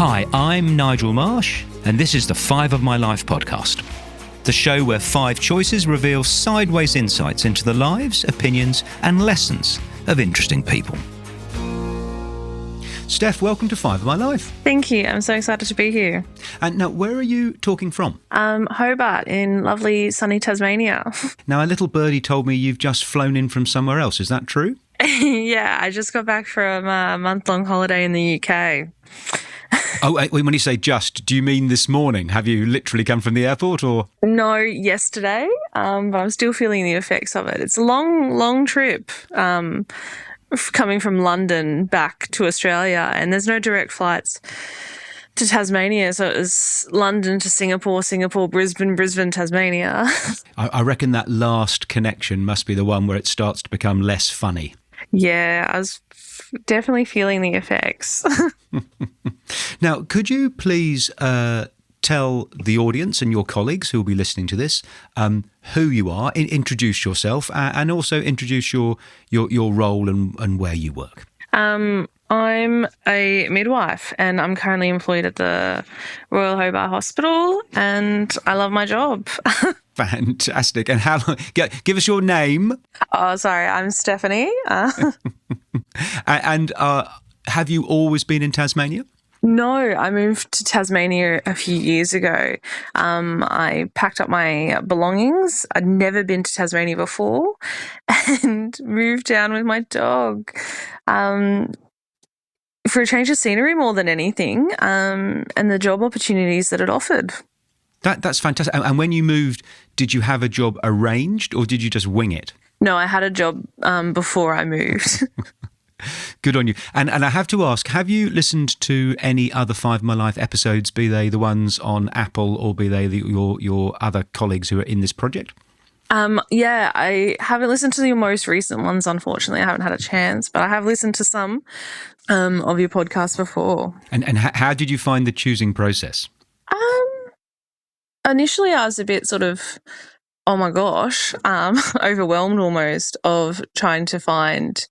Hi, I'm Nigel Marsh, and this is the 5 of My Life podcast, the show where 5 choices reveal sideways insights into the lives, opinions, and lessons of interesting people. Steph, welcome to 5 of My Life. Thank you. I'm so excited to be here. And now, where are you talking from? Hobart in lovely sunny Tasmania. Now, a little birdie told me you've just flown in from somewhere else. Is that true? Yeah, I just got back from a month-long holiday in the UK. Oh, when you say just, do you mean this morning? Have you literally come from the airport or? No, yesterday, but I'm still feeling the effects of it. It's a long trip coming from London back to Australia, and there's no direct flights to Tasmania. So it was London to Singapore, Brisbane, Tasmania. I reckon that last connection must be the one where it starts to become less funny. Yeah, I was definitely feeling the effects. Now, could you please tell the audience and your colleagues who will be listening to this who you are, introduce yourself, and also introduce your role and where you work? I'm a midwife and I'm currently employed at the Royal Hobart Hospital, and I love my job. Fantastic. And how long? Give us your name. Oh, sorry, I'm Stephanie. And have you always been in Tasmania? No, I moved to Tasmania a few years ago. I packed up my belongings. I'd never been to Tasmania before and moved down with my dog for a change of scenery more than anything, and the job opportunities that it offered. That's fantastic. And when you moved, did you have a job arranged or did you just wing it? No, I had a job before I moved. Good on you. And I have to ask, have you listened to any other 5 of My Life episodes, be they the ones on Apple or be they your other colleagues who are in this project? Yeah, I haven't listened to your most recent ones, unfortunately. I haven't had a chance, but I have listened to some of your podcasts before. And how did you find the choosing process? Initially, I was a bit sort of, oh my gosh, overwhelmed almost of trying to find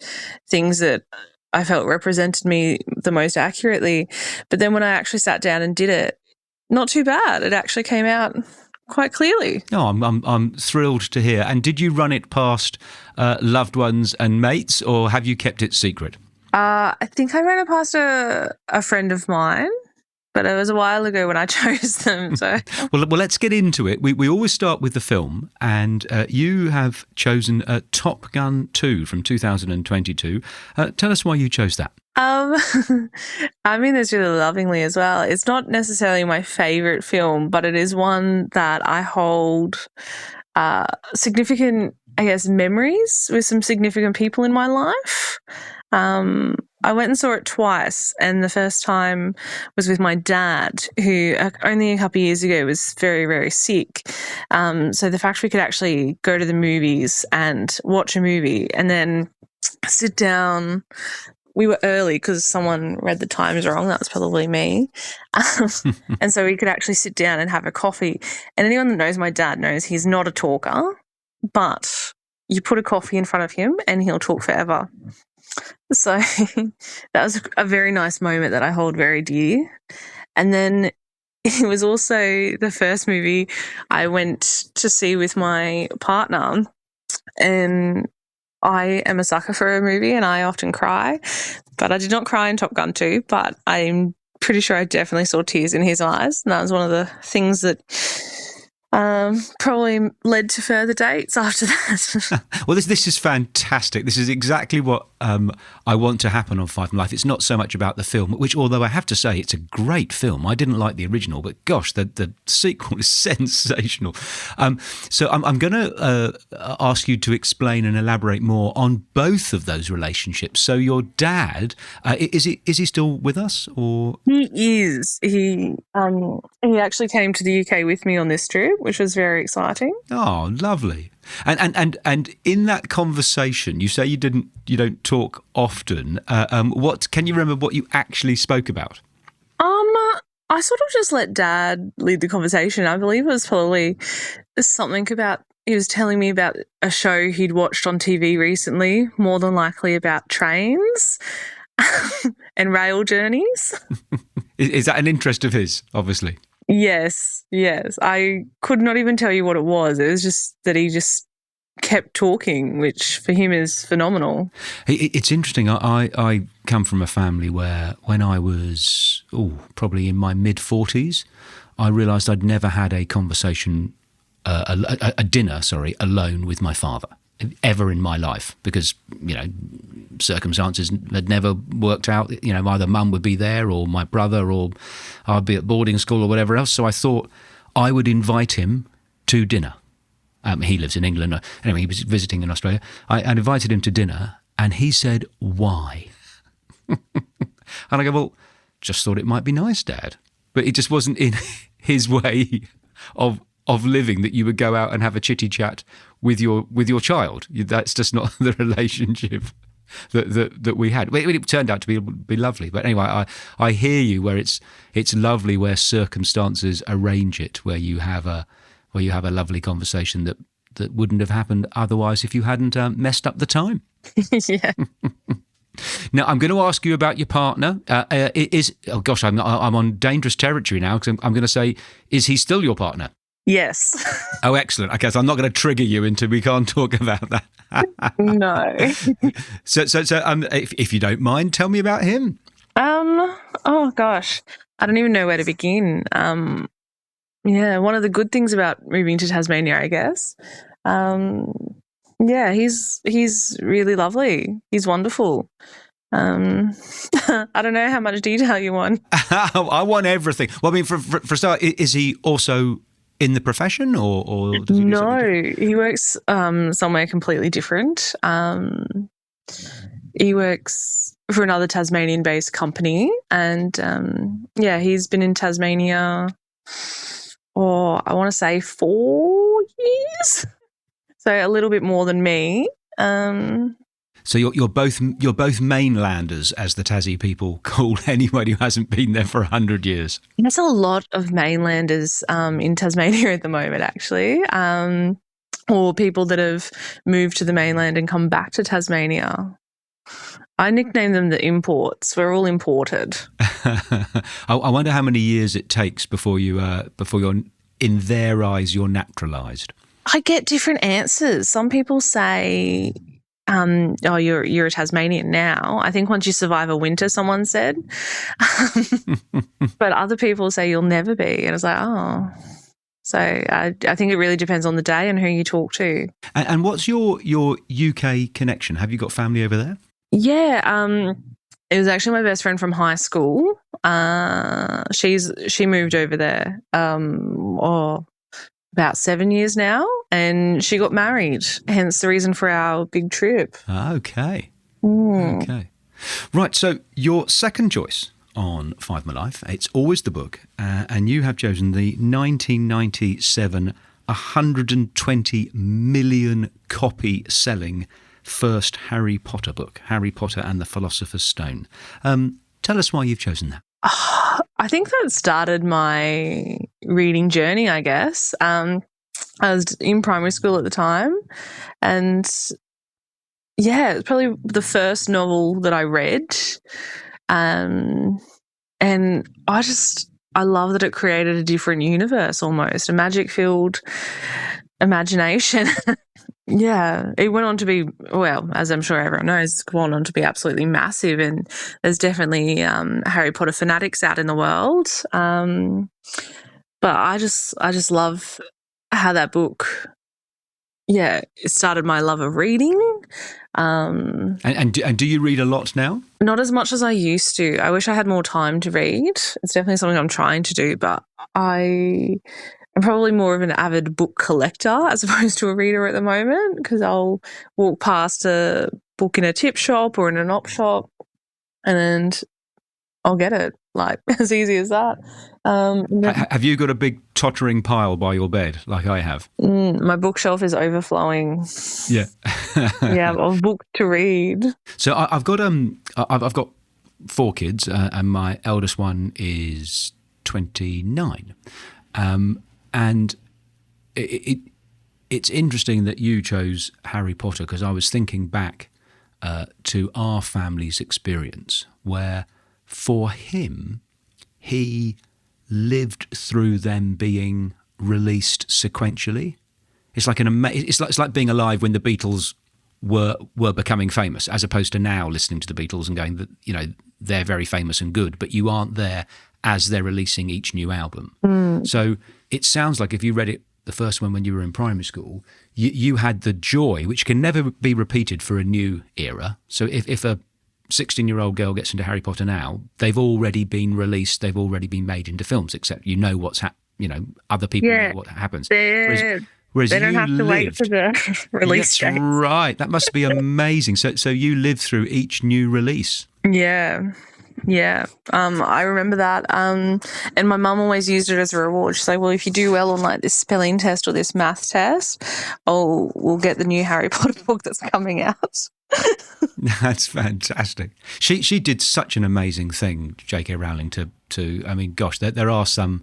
things that I felt represented me the most accurately. But then when I actually sat down and did it, not too bad. It actually came out quite clearly. No, I'm thrilled to hear. And did you run it past loved ones and mates, or have you kept it secret? I think I ran it past a friend of mine, but it was a while ago when I chose them. So well, let's get into it. We always start with the film, and you have chosen Top Gun 2 from 2022. Tell us why you chose that. I mean this really lovingly as well. It's not necessarily my favourite film, but it is one that I hold significant, I guess, memories with some significant people in my life. I went and saw it twice, and the first time was with my dad, who only a couple of years ago was very, very sick. So the fact we could actually go to the movies and watch a movie and then sit down. We were early because someone read the times wrong. That was probably me. And so we could actually sit down and have a coffee. And anyone that knows my dad knows he's not a talker, but you put a coffee in front of him and he'll talk forever. So that was a very nice moment that I hold very dear. And then it was also the first movie I went to see with my partner, and I am a sucker for a movie and I often cry, but I did not cry in Top Gun 2, but I'm pretty sure I definitely saw tears in his eyes, and that was one of the things that probably led to further dates after that. Well, this is fantastic. This is exactly what I want to happen on 5 of My Life. It's not so much about the film, which, although I have to say it's a great film. I didn't like the original, but gosh, the sequel is sensational. So I'm going to ask you to explain and elaborate more on both of those relationships. So your dad, is he still with us, or? He is. He actually came to the UK with me on this trip, which was very exciting. Oh, lovely. And in that conversation, you say you don't talk often. What can you remember what you actually spoke about? I sort of just let Dad lead the conversation. I believe it was probably something about, he was telling me about a show he'd watched on TV recently, more than likely about trains and rail journeys. Is that an interest of his, obviously? Yes. I could not even tell you what it was. It was just that he just kept talking, which for him is phenomenal. It's interesting. I come from a family where when I was probably in my mid-40s, I realised I'd never had a conversation, a dinner, alone with my father ever in my life, because, circumstances had never worked out. Either mum would be there or my brother, or I'd be at boarding school or whatever else. So I thought I would invite him to dinner. He lives in England. Anyway, he was visiting in Australia. I invited him to dinner, and he said, "Why?" And I go, "Well, just thought it might be nice, Dad." But it just wasn't in his way of living that you would go out and have a chitty chat with your child. That's just not the relationship that we had. It turned out to be lovely. But anyway, I hear you where it's lovely where circumstances arrange it, where you have a lovely conversation that wouldn't have happened otherwise if you hadn't messed up the time. Yeah. Now, I'm going to ask you about your partner. I'm on dangerous territory now, because I'm going to say, is he still your partner? Yes. Oh, excellent. Okay, so I'm not going to trigger you into we can't talk about that. No. So, if you don't mind, tell me about him. Oh gosh, I don't even know where to begin. Yeah, one of the good things about moving to Tasmania, I guess. Yeah, he's really lovely. He's wonderful. I don't know how much detail you want. I want everything. Well, I mean, for a start, is he also in the profession, or does he do something different? He works somewhere completely different. He works for another Tasmanian-based company, and he's been in Tasmania, I want to say 4 years, so a little bit more than me. So you're both mainlanders, as the Tassie people call anyone who hasn't been there for 100 years. There's a lot of mainlanders in Tasmania at the moment, actually, or people that have moved to the mainland and come back to Tasmania. I nickname them the imports. We're all imported. I wonder how many years it takes before you're, in their eyes, you're naturalised. I get different answers. Some people say, you're a Tasmanian now. I think once you survive a winter, someone said. But other people say you'll never be. And it's like, oh. So I think it really depends on the day and who you talk to. And what's your UK connection? Have you got family over there? Yeah, it was actually my best friend from high school. She moved over there about 7 years now, and she got married, hence the reason for our big trip. Okay. Okay. Right, so your second choice on Five My Life, it's always the book, and you have chosen the 1997 120 million copy selling first Harry Potter book, Harry Potter and the Philosopher's Stone. Tell us why you've chosen that. I think that started my reading journey, I guess. I was in primary school at the time, and it's probably the first novel that I read. And I love that it created a different universe almost, a magic-filled imagination. Yeah, it went on to be, well, as I'm sure everyone knows, gone on to be absolutely massive, and there's definitely Harry Potter fanatics out in the world. But I just love how that book, it started my love of reading. And do you read a lot now? Not as much as I used to. I wish I had more time to read. It's definitely something I'm trying to do, but I'm probably more of an avid book collector as opposed to a reader at the moment, because I'll walk past a book in a tip shop or in an op shop and I'll get it, like as easy as that. Have you got a big tottering pile by your bed like I have? My bookshelf is overflowing. Yeah. Yeah, of books to read. So I've got 4 kids, and my eldest one is 29. And it's interesting that you chose Harry Potter, because I was thinking back to our family's experience where for him he lived through them being released sequentially. It's like it's like being alive when the Beatles were becoming famous, as opposed to now listening to the Beatles and going that, you know, they're very famous and good, but you aren't there as they're releasing each new album. So it sounds like if you read it, the first one when you were in primary school, you had the joy, which can never be repeated for a new era. So if a 16-year-old girl gets into Harry Potter now, they've already been released, they've already been made into films, except you know what's other people know what happens. Whereas they don't you have to wait for the release date. That's right. That must be amazing. So you lived through each new release. Yeah. I remember that. And my mum always used it as a reward. She's like, well, if you do well on like this spelling test or this math test, we'll get the new Harry Potter book that's coming out. That's fantastic. She did such an amazing thing, J.K. Rowling, to I mean, gosh, there are some,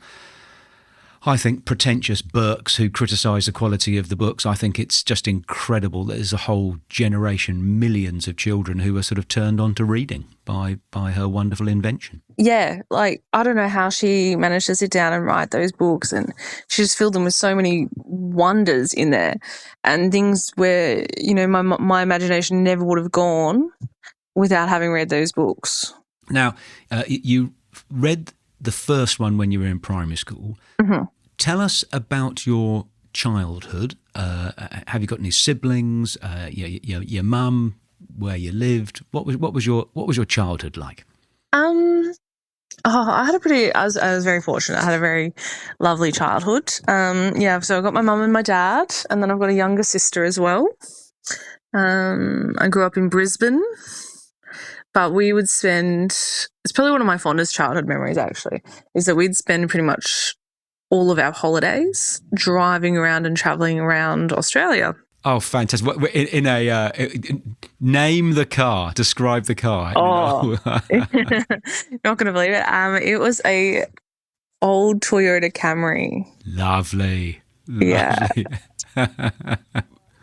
I think, pretentious Burks who criticise the quality of the books. I think it's just incredible that there's a whole generation, millions of children who are sort of turned on to reading by her wonderful invention. Yeah, like I don't know how she managed to sit down and write those books, and she just filled them with so many wonders in there and things where, you know, my imagination never would have gone without having read those books. Now, you read the first one when you were in primary school. Mm-hmm. Tell us about your childhood. Have you got any siblings? Your mum, where you lived? What was your childhood like? I was very fortunate. I had a very lovely childhood. So I got my mum and my dad, and then I've got a younger sister as well. I grew up in Brisbane, but we would spend, it's probably one of my fondest childhood memories actually, is that we'd spend pretty much all of our holidays driving around and travelling around Australia. Oh, fantastic. Name the car, describe the car. Not going to believe it. It was a old Toyota Camry. Lovely. Yeah.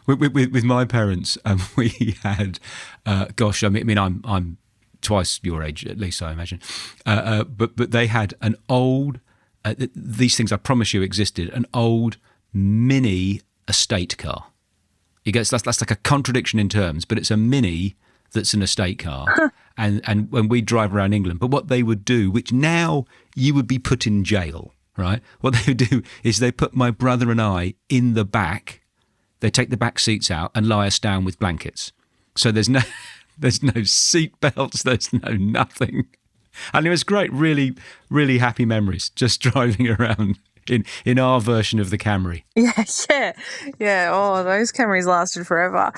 With my parents, we had, I'm twice your age, at least I imagine, but they had an old, these things I promise you existed, an old mini estate car. You guess that's like a contradiction in terms, but it's a mini that's an estate car. and when we drive around England, but what they would do, which now you would be put in jail, right? What they would do is they put my brother and I in the back. They take the back seats out and lie us down with blankets. So there's no seat belts, there's no nothing. And it was great, really, really happy memories just driving around in our version of the Camry. Yeah. Oh, those Camrys lasted forever.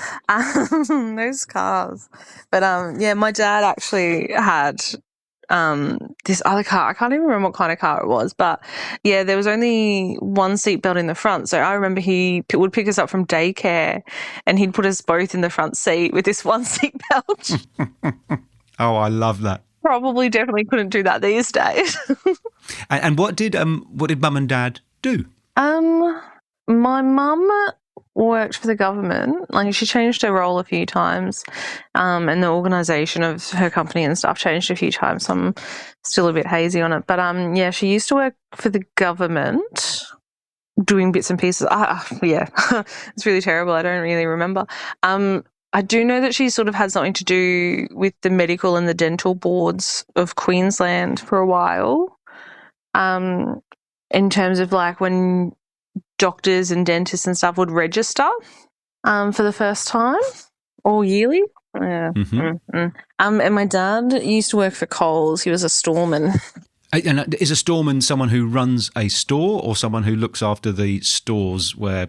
Those cars. But my dad actually had this other car. I can't even remember what kind of car it was, but yeah, there was only one seatbelt in the front. So I remember he would pick us up from daycare and he'd put us both in the front seat with this one seatbelt. Oh, I love that. Definitely couldn't do that these days. And what did Mum and Dad do? My mum worked for the government. Like, she changed her role a few times, and the organisation of her company and stuff changed a few times. So I'm still a bit hazy on it. But she used to work for the government, doing bits and pieces. It's really terrible. I don't really remember. I do know that she sort of had something to do with the medical and the dental boards of Queensland for a while, in terms of like when doctors and dentists and stuff would register for the first time or yearly. Yeah. Mm-hmm. And my dad used to work for Coles. He was a storeman. And is a storeman someone who runs a store or someone who looks after the stores where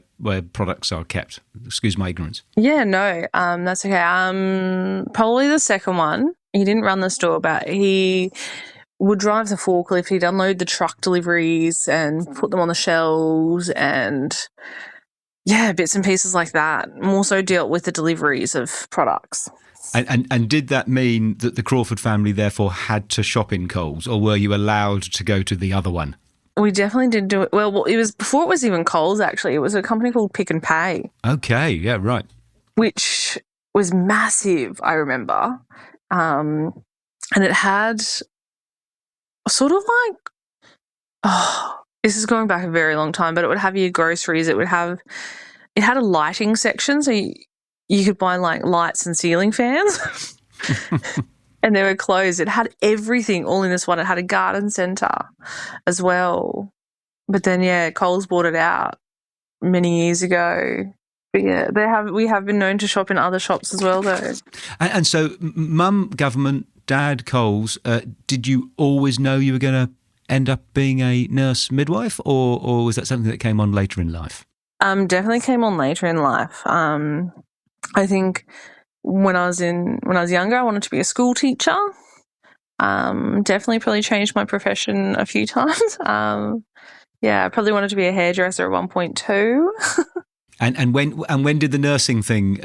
products are kept? Excuse my ignorance. Yeah, no, that's okay. Probably the second one. He didn't run the store, but he would drive the forklift. He'd unload the truck deliveries and put them on the shelves and, bits and pieces like that. More so dealt with the deliveries of products. And did that mean that the Crawford family therefore had to shop in Coles, or were you allowed to go to the other one? We definitely did do it. Well, it was before it was even Coles, actually. It was a company called Pick and Pay. Okay, yeah, right. Which was massive, I remember. And it had, sort of like, this is going back a very long time, but it would have your groceries. It had a lighting section, so you could buy like lights and ceiling fans. And they were closed. It had everything all in this one. It had a garden centre as well. But then, yeah, Coles bought it out many years ago. But yeah, we have been known to shop in other shops as well, though. And so, mum, government, dad, Coles, did you always know you were going to end up being a nurse midwife, or was that something that came on later in life? Definitely came on later in life. I think when I was younger, I wanted to be a school teacher. Definitely probably changed my profession a few times. Yeah, I probably wanted to be a hairdresser at one point too. And when did the nursing thing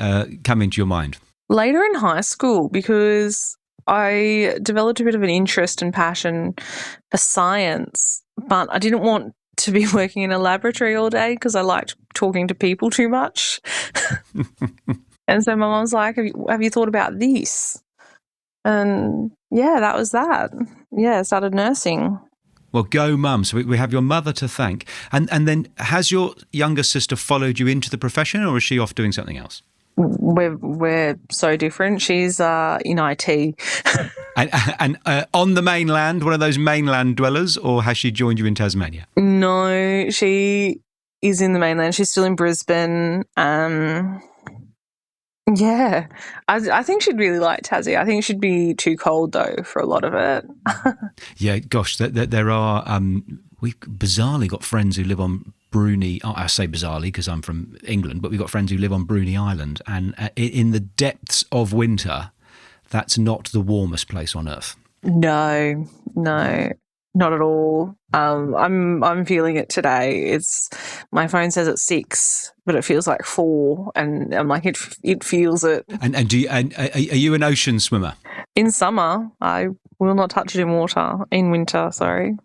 come into your mind? Later in high school, because I developed a bit of an interest and passion for science, but I didn't want to be working in a laboratory all day because I liked talking to people too much. And so my mum's like, have you thought about this? And yeah, that was that. Yeah, I started nursing. Well, go mum. So we have your mother to thank. And then has your younger sister followed you into the profession, or is she off doing something else? We're so different. She's in IT. And on the mainland, one of those mainland dwellers, or has she joined you in Tasmania? No, she is in the mainland. She's still in Brisbane. Yeah, I think she'd really like Tassie. I think she'd be too cold though for a lot of it. Yeah, gosh, there are. We've bizarrely got friends who live on Bruny. Oh, I say bizarrely because I'm from England, but we've got friends who live on Bruny Island, and in the depths of winter, that's not the warmest place on earth. No, not at all. I'm feeling it today. My phone says it's 6, but it feels like 4, and I'm like it feels it. And are you an ocean swimmer? In summer, I will not touch it in water. In winter, sorry.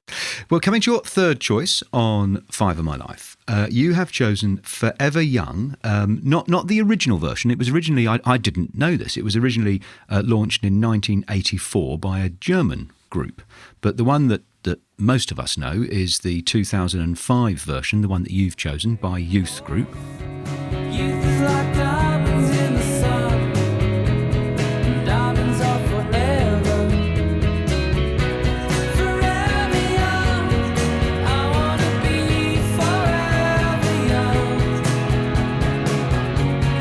Well, coming to your third choice on Five of My Life, you have chosen Forever Young, not the original version. It was originally, I didn't know this, it was originally launched in 1984 by a German group. But the one that most of us know is the 2005 version, the one that you've chosen by Youth Group. Youth is like diamonds in the sun, and diamonds are forever. Forever young, I want to be forever young.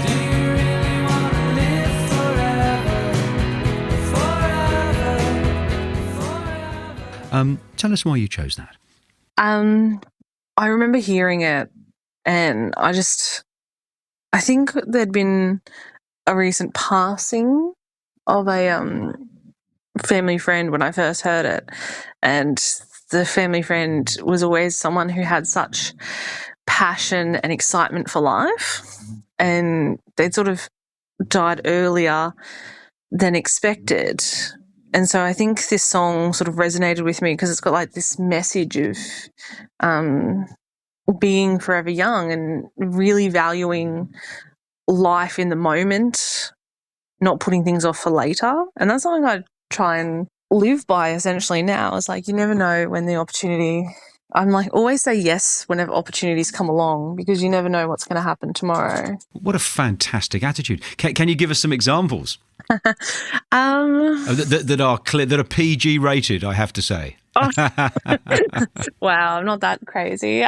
Do you really want to live forever? Tell us why you chose that. I remember hearing it, and I think there'd been a recent passing of a family friend when I first heard it, and the family friend was always someone who had such passion and excitement for life, and they'd sort of died earlier than expected. And so I think this song sort of resonated with me because it's got like this message of being forever young and really valuing life in the moment, not putting things off for later. And that's something I try and live by essentially now. It's like you never know when the opportunity... I'm like, always say yes whenever opportunities come along because you never know what's going to happen tomorrow. What a fantastic attitude. Can you give us some examples? That are clear, that are PG rated, I have to say. Oh. Wow, I'm not that crazy.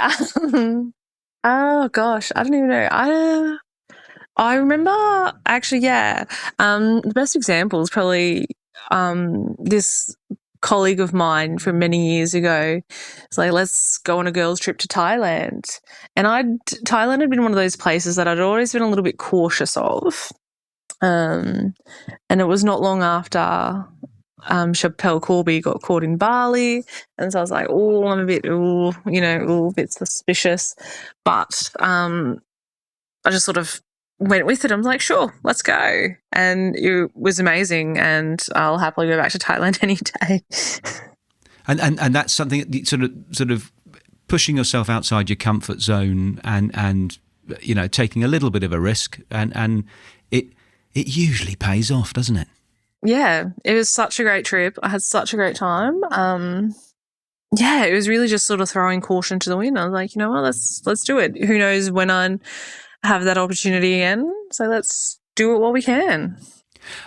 Oh gosh, I don't even know. I remember actually, yeah. The best example is probably this colleague of mine from many years ago. It's like, let's go on a girls' trip to Thailand. And Thailand had been one of those places that I'd always been a little bit cautious of. And it was not long after Chappelle Corby got caught in Bali, and so I was like, I'm a bit suspicious. But I just sort of went with it. I was like, sure, let's go. And it was amazing, and I'll happily go back to Thailand any day. And that's something that sort of pushing yourself outside your comfort zone and taking a little bit of a risk, and it usually pays off, doesn't it? Yeah, it was such a great trip. I had such a great time. yeah, it was really just sort of throwing caution to the wind. I was like, you know what, let's do it. Who knows when I have that opportunity again? So let's do it while we can.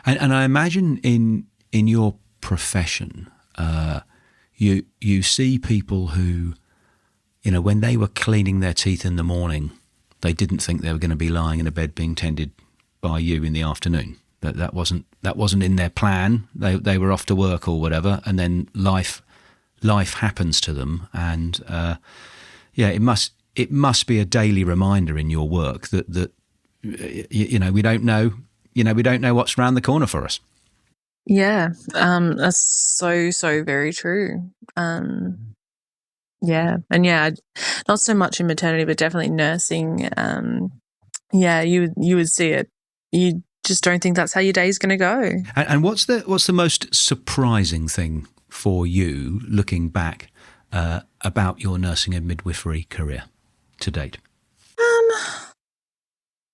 And I imagine in your profession, you see people who, when they were cleaning their teeth in the morning, they didn't think they were going to be lying in a bed being tended by you in the afternoon. That wasn't in their plan. They were off to work or whatever, and then life happens to them, and it must be a daily reminder in your work that we don't know what's around the corner for us. Yeah, that's so very true. Yeah, and not so much in maternity, but definitely nursing. You would see it. You just don't think that's how your day's going to go. And what's the most surprising thing for you, looking back, about your nursing and midwifery career to date?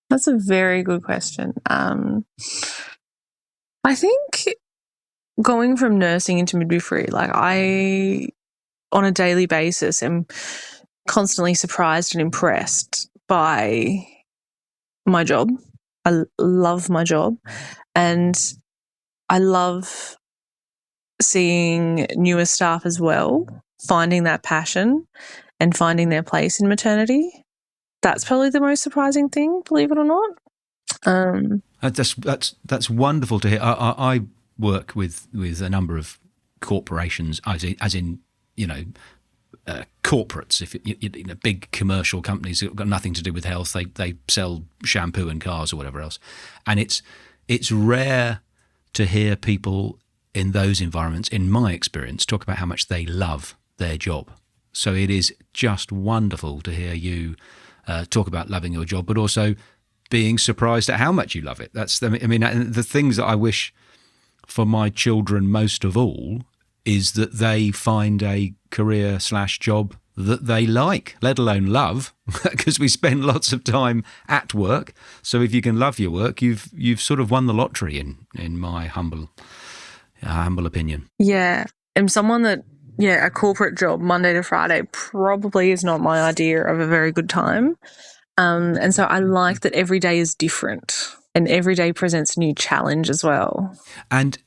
That's a very good question. I think going from nursing into midwifery, like I, on a daily basis, am constantly surprised and impressed by my job. I love my job, and I love seeing newer staff as well finding that passion and finding their place in maternity. That's probably the most surprising thing, believe it or not. That's wonderful to hear. I work with a number of corporations, as in corporates. If big commercial companies that have got nothing to do with health, they sell shampoo and cars or whatever else, and it's rare to hear people in those environments, in my experience, talk about how much they love their job. So it is just wonderful to hear you talk about loving your job, but also being surprised at how much you love it. The things that I wish for my children most of all is that they find a career/job that they like, let alone love, because we spend lots of time at work. So if you can love your work, you've sort of won the lottery in my humble opinion. Yeah. I'm someone that, a corporate job Monday to Friday probably is not my idea of a very good time. And so I like that every day is different and every day presents a new challenge as well. And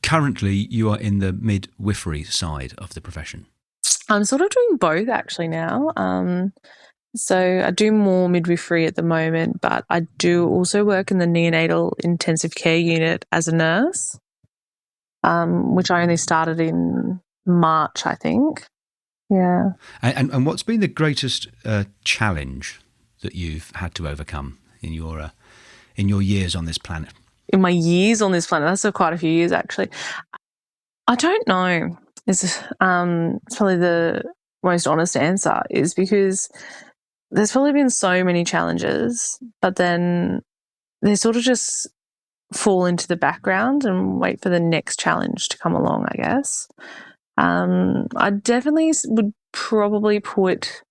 currently you are in the midwifery side of the profession. I'm sort of doing both actually now. So I do more midwifery at the moment, but I do also work in the neonatal intensive care unit as a nurse, which I only started in March, I think. Yeah. And what's been the greatest challenge that you've had to overcome in your years on this planet? In my years on this planet, that's quite a few years actually. I don't know. It's probably the most honest answer, is because there's probably been so many challenges, but then they sort of just fall into the background and wait for the next challenge to come along, I guess. I definitely would probably put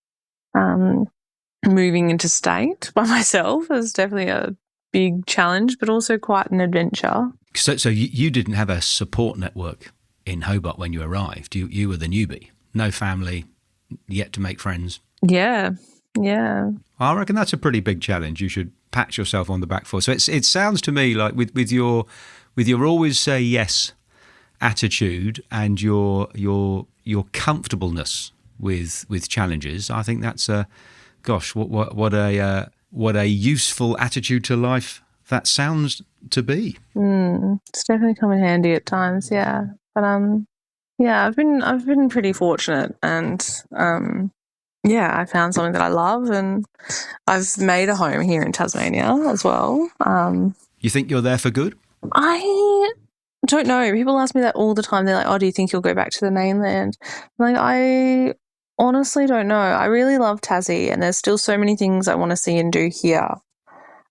moving into state by myself as definitely a big challenge, but also quite an adventure. So you didn't have a support network in Hobart when you arrived. You were the newbie. No family, yet to make friends. Yeah. I reckon that's a pretty big challenge. You should pat yourself on the back for. So it sounds to me like with your always say yes attitude and your comfortableness with challenges, I think that's what a useful attitude to life that sounds to be. It's definitely come in handy at times, yeah. But I've been pretty fortunate, and I found something that I love, and I've made a home here in Tasmania as well. You think you're there for good? I don't know. People ask me that all the time. They're like, "Oh, do you think you'll go back to the mainland?" I'm like, I honestly don't know. I really love Tassie, and there's still so many things I want to see and do here.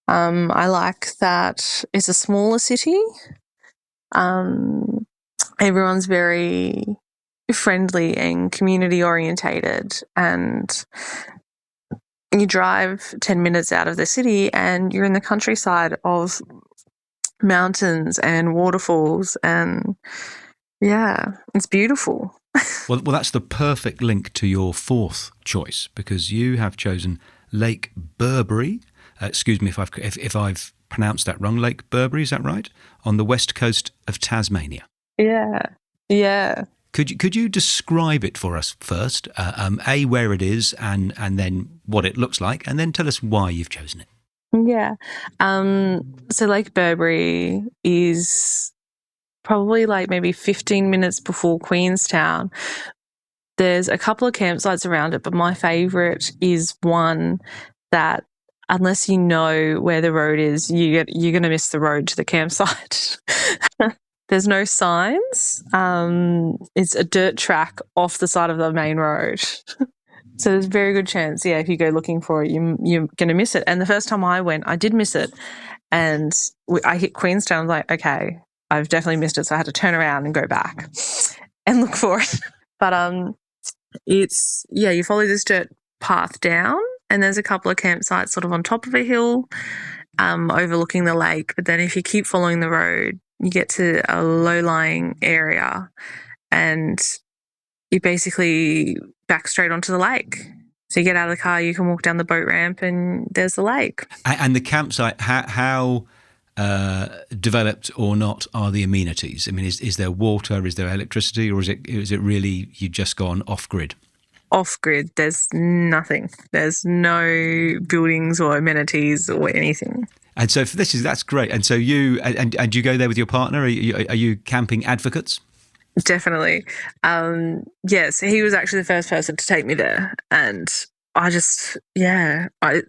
I like that it's a smaller city. Everyone's very friendly and community orientated, and you drive 10 minutes out of the city and you're in the countryside of mountains and waterfalls, and it's beautiful. Well, that's the perfect link to your fourth choice, because you have chosen Lake Burbury. Excuse me if I've pronounced that wrong. Lake Burbury, is that right? On the west coast of Tasmania. Yeah. Yeah. Could you describe it for us first? A, where it is, and then what it looks like, and then tell us why you've chosen it. Yeah. So Lake Burbury is probably like maybe 15 minutes before Queenstown. There's a couple of campsites around it, but my favourite is one that, unless you know where the road is, you're going to miss the road to the campsite. There's no signs. It's a dirt track off the side of the main road. So there's a very good chance, if you go looking for it, you're going to miss it. And the first time I went, I did miss it. And I hit Queenstown. I was like, okay, I've definitely missed it. So I had to turn around and go back and look for it. But it's, you follow this dirt path down, and there's a couple of campsites sort of on top of a hill overlooking the lake. But then if you keep following the road, you get to a low-lying area, and you basically back straight onto the lake. So you get out of the car, you can walk down the boat ramp, and there's the lake. And the campsite, how developed or not are the amenities? I mean, is there water, is there electricity, or is it really you just gone off-grid? Off-grid. There's nothing. There's no buildings or amenities or anything. And so that's great. And so you you go there with your partner? Are you camping advocates? Definitely. So he was actually the first person to take me there, and I just I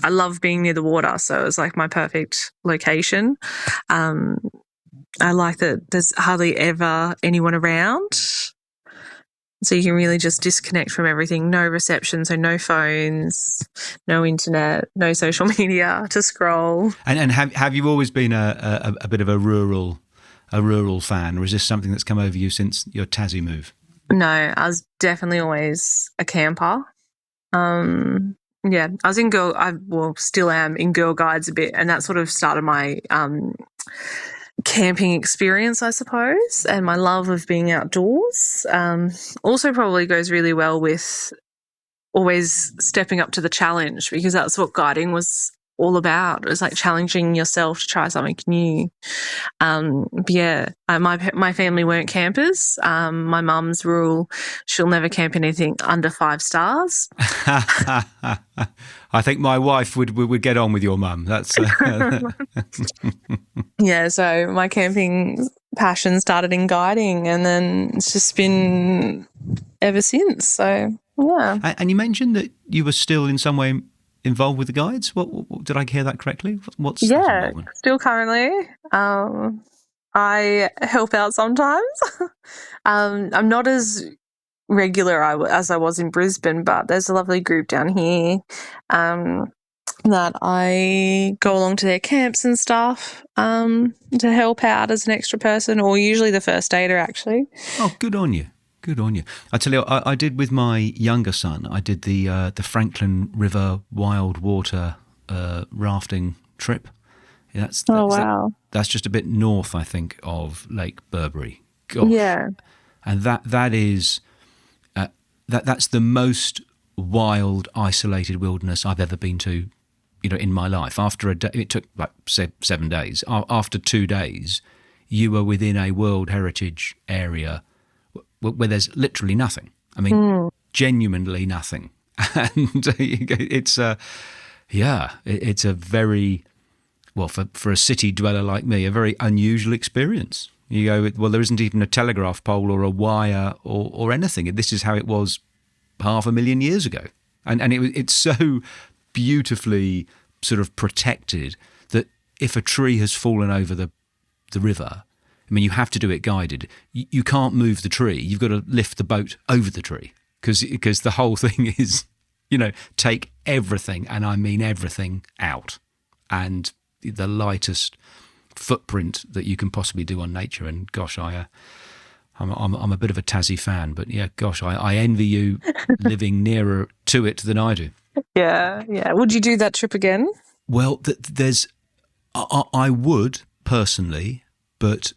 love being near the water, so it was like my perfect location. I like that there's hardly ever anyone around, so you can really just disconnect from everything. No reception, so no phones, no internet, no social media to scroll. And have you always been a bit of a rural fan, or is this something that's come over you since your Tassie move? No, I was definitely always a camper. I was still am in Girl Guides a bit, and that sort of started my camping experience, I suppose, and my love of being outdoors. Also probably goes really well with always stepping up to the challenge, because that's what guiding was all about. It was like challenging yourself to try something new. My family weren't campers. My mum's rule, she'll never camp anything under 5 stars. I think my wife would get on with your mum. That's so my camping passion started in guiding, and then it's just been ever since. So yeah. And you mentioned that you were still in some way involved with the guides. What did I hear that correctly? What's involvement? Still currently. I help out sometimes. I'm not as regular as I was in Brisbane, but there's a lovely group down here that I go along to their camps and stuff to help out as an extra person, or usually the first aider, actually. Oh, good on you. Good on you. I tell you, I did with my younger son. I did the Franklin River wild water rafting trip. Wow! That's just a bit north, I think, of Lake Burbury. Gosh. Yeah. And that is that's the most wild, isolated wilderness I've ever been to, in my life. After a day, it took like 7 days. After 2 days, you were within a World Heritage area where there's literally nothing. I mean, genuinely nothing. And it's a very, well, for a city dweller like me, a very unusual experience. You go, well, there isn't even a telegraph pole or a wire or anything. This is how it was 500,000 years ago. And it's so beautifully sort of protected that if a tree has fallen over the river, I mean, you have to do it guided. You can't move the tree. You've got to lift the boat over the tree because the whole thing is, take everything, and I mean everything, out. And the lightest footprint that you can possibly do on nature. And gosh, I'm a bit of a Tassie fan, but yeah, gosh, I envy you living nearer to it than I do. Yeah. Would you do that trip again? Well, I would personally, but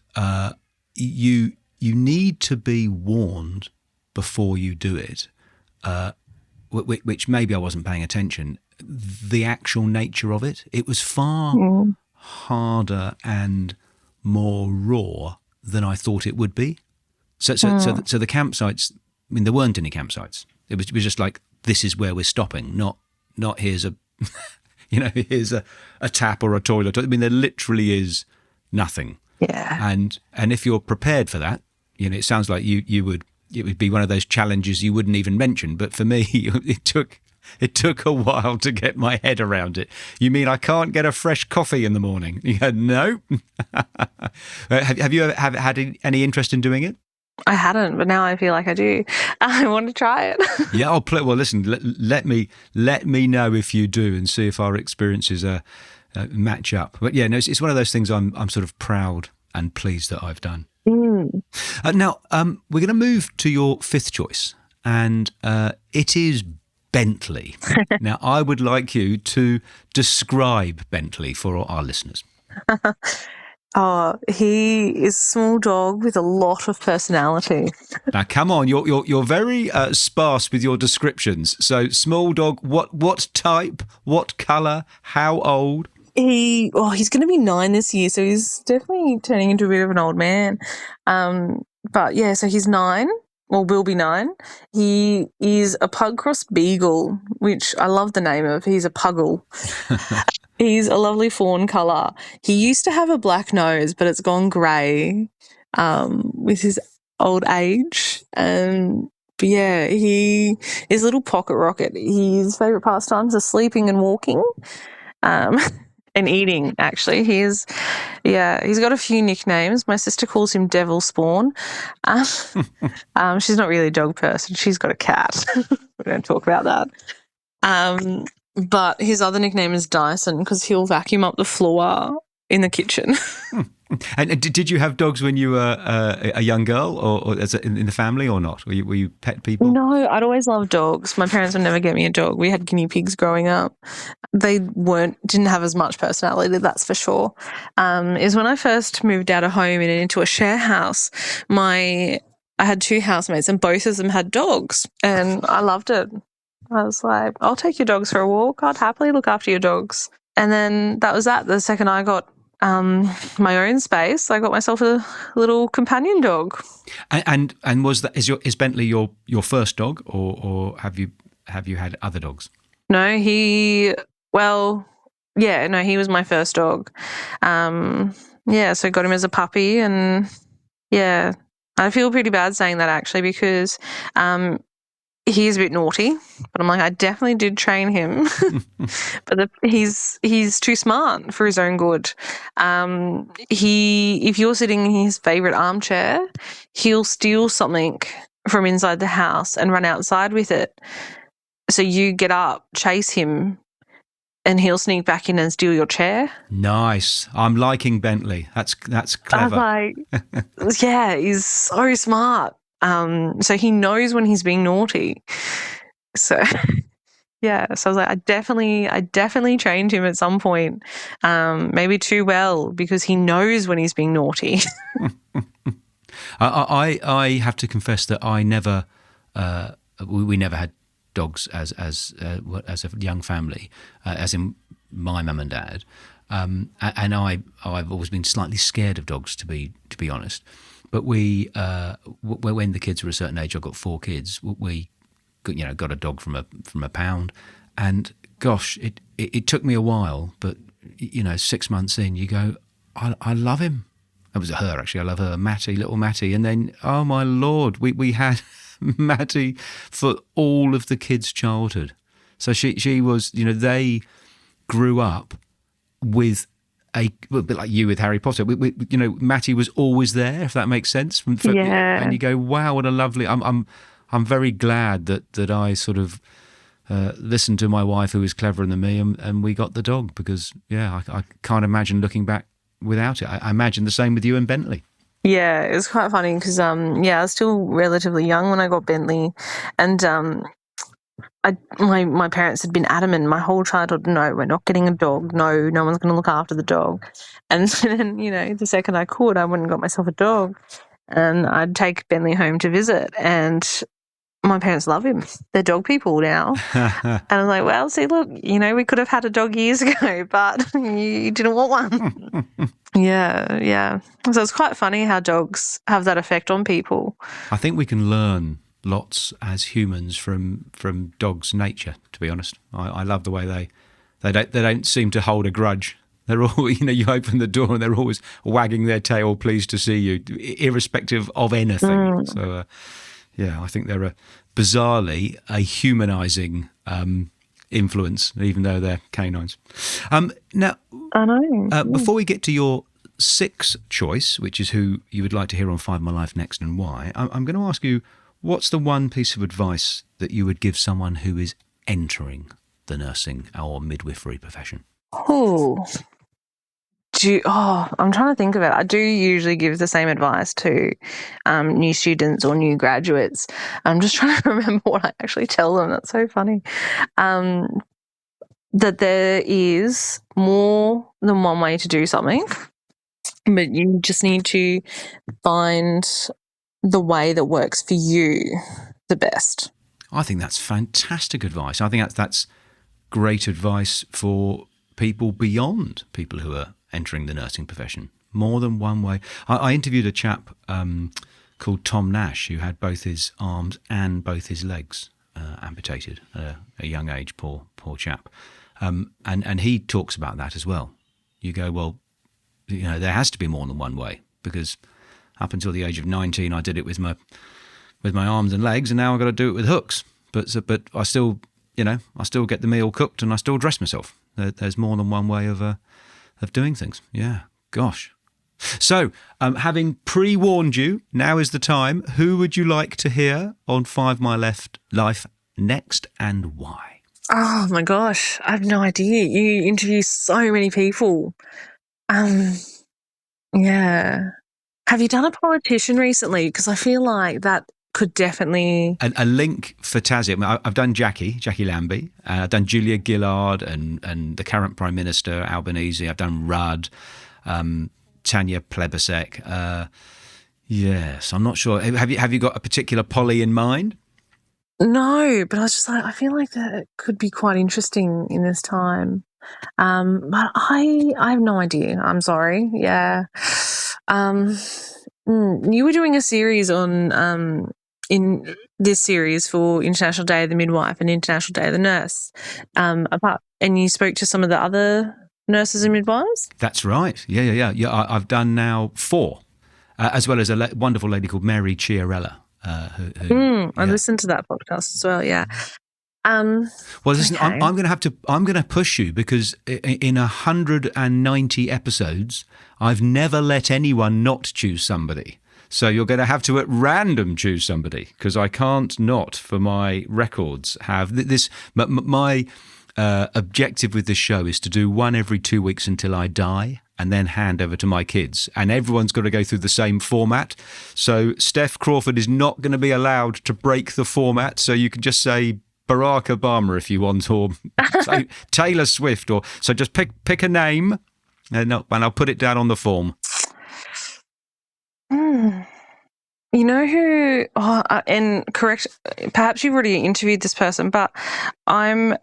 you you need to be warned before you do it, which maybe I wasn't paying attention. The actual nature of it, it was far harder and more raw than I thought it would be. So the campsites, I mean, there weren't any campsites. It was just like, this is where we're stopping, not here's a, here's a tap or a toilet. I mean, there literally is nothing. Yeah. And if you're prepared for that, it sounds like it would be one of those challenges you wouldn't even mention. But for me, it took a while to get my head around it. You mean I can't get a fresh coffee in the morning? You go, no. Have you ever had any interest in doing it? I hadn't, but now I feel like I do. I want to try it. Yeah, well, listen, let me know if you do and see if our experiences match up. But yeah, no, it's one of those things I'm sort of proud and pleased that I've done. Now, we're going to move to your fifth choice, and it is Bentley. Now, I would like you to describe Bentley for our listeners. Oh, he is a small dog with a lot of personality. Now, come on, you're very sparse with your descriptions. So, small dog, what type, what colour, how old? He's going to be 9 this year, so he's definitely turning into a bit of an old man. But yeah, so he's 9, or will be 9. He is a pug cross beagle, which I love the name of. He's a puggle. He's a lovely fawn colour. He used to have a black nose, but it's gone grey with his old age. But yeah, he is a little pocket rocket. His favourite pastimes are sleeping and walking. And eating, actually. He's got a few nicknames. My sister calls him Devil Spawn. She's not really a dog person. She's got a cat. We don't talk about that. But his other nickname is Dyson because he'll vacuum up the floor in the kitchen. And did you have dogs when you were a young girl, or in the family, or not? Were you pet people? No, I'd always loved dogs. My parents would never get me a dog. We had guinea pigs growing up. They didn't have as much personality, that's for sure. Is when I first moved out of home and into a share house, I had 2 housemates and both of them had dogs, and I loved it. I was like, I'll take your dogs for a walk. I'd happily look after your dogs. And then that was that. The second I got my own space, I got myself a little companion dog. And is Bentley your first dog, or have you had other dogs? No, he was my first dog. So got him as a puppy, and yeah, I feel pretty bad saying that actually because he's a bit naughty, but I'm like, I definitely did train him, but he's too smart for his own good. If you're sitting in his favourite armchair, he'll steal something from inside the house and run outside with it. So you get up, chase him, and he'll sneak back in and steal your chair. Nice. I'm liking Bentley. That's clever. I was like, yeah, he's so smart. So he knows when he's being naughty. So yeah, so I was like, I definitely trained him at some point, maybe too well, because he knows when he's being naughty. I have to confess that I never, we never had dogs as a young family, as in my mum and dad, and I've always been slightly scared of dogs, to be honest. But we, when the kids were a certain age, I got 4 kids. We, got a dog from a pound, and gosh, it took me a while. But 6 months in, you go, I love him. It was her actually. I love her, Matty, little Matty. And then, oh my Lord, we had Matty for all of the kids' childhood. So she was, they grew up with a bit like you with Harry Potter. Matty was always there, if that makes sense. Yeah. And you go, wow, what a lovely. I'm very glad that I sort of listened to my wife, who was cleverer than me, and we got the dog because I can't imagine looking back without it. I imagine the same with you and Bentley. Yeah, it was quite funny because I was still relatively young when I got Bentley, and my parents had been adamant my whole childhood, no, we're not getting a dog. No one's going to look after the dog. And then, the second I could, I went and got myself a dog. and I'd take Bentley home to visit, and my parents love him. They're dog people now. And I'm like, well, see, look, we could have had a dog years ago, but you didn't want one. Yeah. So it's quite funny how dogs have that effect on people. I think we can learn lots as humans from dogs' nature, to be honest. I love the way they don't seem to hold a grudge. They're all, you open the door and they're always wagging their tail, pleased to see you, irrespective of anything. So, I think they're bizarrely a humanising influence, even though they're canines. Now, I know. Before we get to your sixth choice, which is who you would like to hear on Five My Life next and why, I'm going to ask you, what's the one piece of advice that you would give someone who is entering the nursing or midwifery profession? I'm trying to think of it. I do usually give the same advice to new students or new graduates. I'm just trying to remember what I actually tell them. That's so funny. That there is more than one way to do something, but you just need to find the way that works for you the best. I think that's fantastic advice. I think that's great advice for people beyond people who are entering the nursing profession. More than one way. I interviewed a chap called Tom Nash who had both his arms and both his legs amputated at a young age, poor chap. And he talks about that as well. You go, well, there has to be more than one way, because up until the age of 19 I did it with my arms and legs, and now I've got to do it with hooks. But I still, I still get the meal cooked and I still dress myself. There's more than one way of doing things. Yeah, gosh. So, having pre-warned you, now is the time. Who would you like to hear on Five My Life next, and why? Oh my gosh, I have no idea. You interview so many people. Yeah. Have you done a politician recently? Because I feel like that could definitely... A link for Tassie. I've done Jackie Lambie. I've done Julia Gillard and the current Prime Minister, Albanese. I've done Rudd, Tanya Plibersek. Yes, I'm not sure. Have you got a particular Polly in mind? No, but I was just like, I feel like that could be quite interesting in this time. But I have no idea. I'm sorry. Yeah. You were doing a series on in this series for International Day of the Midwife and International Day of the Nurse. And you spoke to some of the other nurses and midwives? That's right. Yeah. I've done now 4, as well as a wonderful lady called Mary Chiarella. I listened to that podcast as well. Yeah. Well, listen, okay. I'm going to push you, because in 190 episodes, I've never let anyone not choose somebody. So you're going to have to at random choose somebody, because I can't not, for my records, have this. My objective with this show is to do one every 2 weeks until I die, and then hand over to my kids. And everyone's got to go through the same format. So Steph Crawford is not going to be allowed to break the format. So you can just say Barack Obama if you want, or say Taylor Swift, or so just pick a name, and I'll put it down on the form. You know who? And correct. Perhaps you've already interviewed this person, but I'm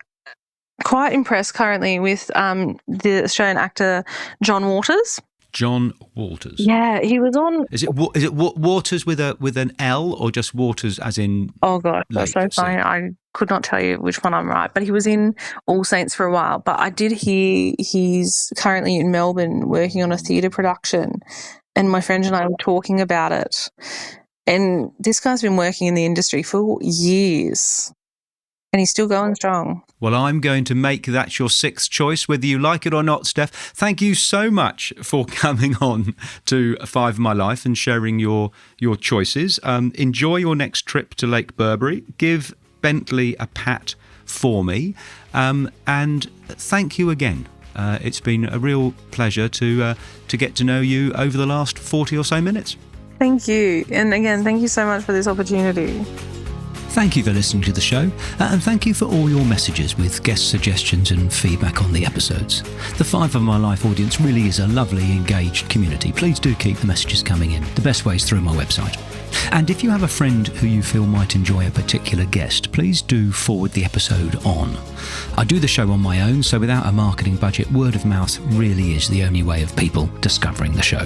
quite impressed currently with the Australian actor John Waters. John Waters. Yeah, he was on. Is it Waters with an L, or just Waters as in? Oh God, that's so funny. I could not tell you which one I'm right, but he was in All Saints for a while. But I did hear he's currently in Melbourne working on a theatre production, and my friend and I were talking about it. And this guy's been working in the industry for years, and he's still going strong. Well, I'm going to make that your 6th choice, whether you like it or not, Steph. Thank you so much for coming on to Five of My Life and sharing your choices. Enjoy your next trip to Lake Burbury. Give Bentley a pat for me. And thank you again. It's been a real pleasure to get to know you over the last 40 or so minutes. Thank you. And again, thank you so much for this opportunity. Thank you for listening to the show, and thank you for all your messages with guest suggestions and feedback on the episodes. The Five of My Life audience really is a lovely, engaged community. Please do keep the messages coming in. The best way is through my website. And if you have a friend who you feel might enjoy a particular guest, please do forward the episode on. I do the show on my own, so without a marketing budget, word of mouth really is the only way of people discovering the show.